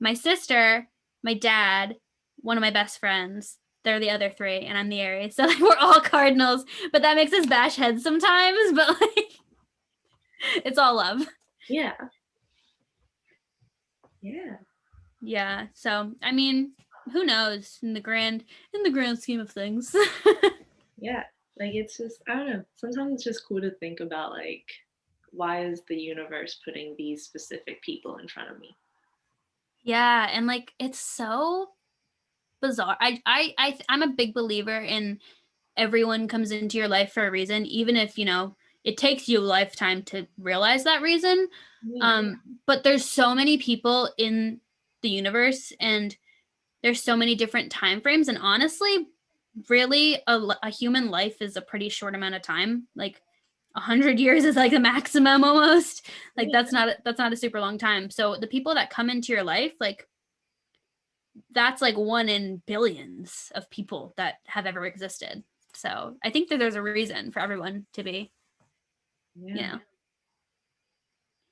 [SPEAKER 2] my sister, my dad, one of my best friends, they're the other three, and I'm the Aries. So like we're all cardinals, but that makes us bash heads sometimes, but like it's all love.
[SPEAKER 1] Yeah. Yeah.
[SPEAKER 2] Yeah. So I mean, who knows in the grand scheme of things.
[SPEAKER 1] Yeah. Like it's just I don't know. Sometimes it's just cool to think about like why is the universe putting these specific people in front of me?
[SPEAKER 2] Yeah, and like it's so bizarre. I'm a big believer in everyone comes into your life for a reason, even if, you know, it takes you a lifetime to realize that reason.
[SPEAKER 1] Yeah.
[SPEAKER 2] But there's so many people in the universe and there's so many different time frames. And honestly, really a human life is a pretty short amount of time. Like 100 years is like the maximum almost. Like
[SPEAKER 1] Yeah.
[SPEAKER 2] that's not a super long time. So the people that come into your life, like that's like one in billions of people that have ever existed. So I think that there's a reason for everyone to be, you
[SPEAKER 1] Yeah.
[SPEAKER 2] know,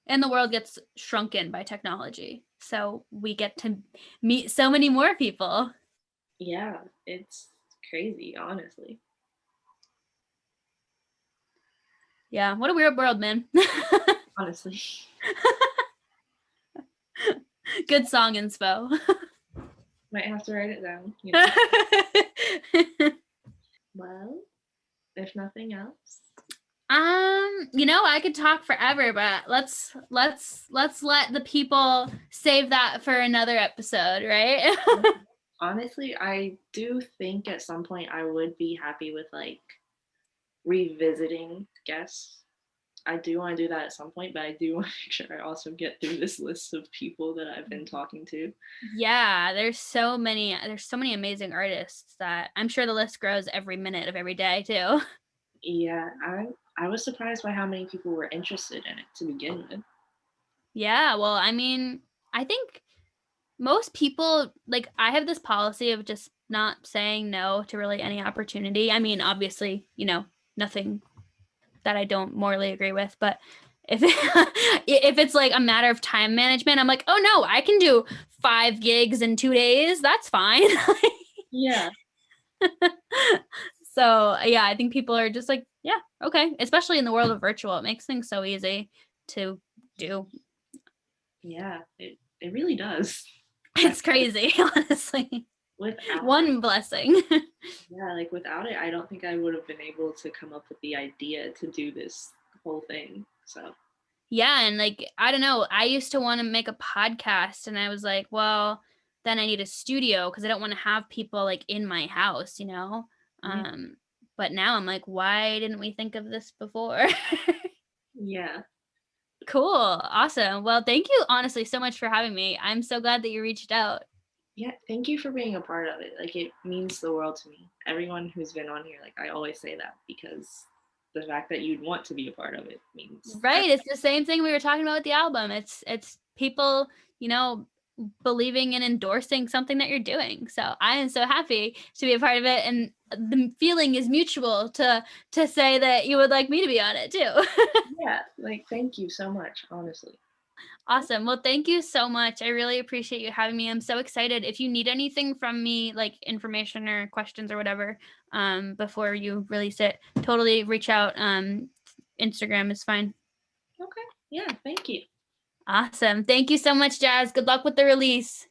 [SPEAKER 2] and the world gets shrunken by technology. So we get to meet so many more people.
[SPEAKER 1] Yeah. It's crazy, honestly.
[SPEAKER 2] Yeah. What a weird world, man.
[SPEAKER 1] Honestly.
[SPEAKER 2] Good song inspo.
[SPEAKER 1] Might have to write it down, Well, if nothing else.
[SPEAKER 2] You know, I could talk forever, but let's let the people save that for another episode, right?
[SPEAKER 1] Honestly, I do think at some point I would be happy with like revisiting guests. I do want to do that at some point, but I do want to make sure I also get through this list of people that I've been talking to.
[SPEAKER 2] Yeah, there's so many amazing artists that I'm sure the list grows every minute of every day too.
[SPEAKER 1] Yeah, I was surprised by how many people were interested in it to begin with.
[SPEAKER 2] Yeah, well, I mean, I think most people, like, I have this policy of just not saying no to really any opportunity. I mean, obviously, you know, nothing that I don't morally agree with, but if if it's like a matter of time management, I'm like, oh no, I can do 5 gigs in 2 days. That's fine.
[SPEAKER 1] Yeah,
[SPEAKER 2] So yeah, I think people are just like, yeah, okay. Especially in the world of virtual, it makes things so easy to do.
[SPEAKER 1] yeah, it really does. I,
[SPEAKER 2] It's crazy, honestly.
[SPEAKER 1] without
[SPEAKER 2] One blessing.
[SPEAKER 1] yeah, like without it, I don't think I would have been able to come up with the idea to do this whole thing. So
[SPEAKER 2] Yeah, and like I don't know, I used to want to make a podcast and I was like, well, then I need a studio because I don't want to have people like in my house, you know.
[SPEAKER 1] yeah,
[SPEAKER 2] Um but now I'm like, why didn't we think of this before?
[SPEAKER 1] yeah,
[SPEAKER 2] Cool. Awesome. Well, thank you honestly so much for having me. I'm so glad that you reached out.
[SPEAKER 1] yeah. Thank you for being a part of it. Like it means the world to me. Everyone who's been on here, like I always say that because the fact that you'd want to be a part of it means
[SPEAKER 2] Right. It's the same thing we were talking about with the album. It's people, you know, believing and endorsing something that you're doing. So I am so happy to be a part of it. And the feeling is mutual to say that you would like me to be on it too.
[SPEAKER 1] yeah. Like thank you so much, honestly.
[SPEAKER 2] Awesome. Well, thank you so much. I really appreciate you having me. I'm so excited. If you need anything from me, like information or questions or whatever, before you release it, totally reach out. Instagram is fine.
[SPEAKER 1] Okay. Yeah. Thank you.
[SPEAKER 2] Awesome. Thank you so much, Jazz. Good luck with the release.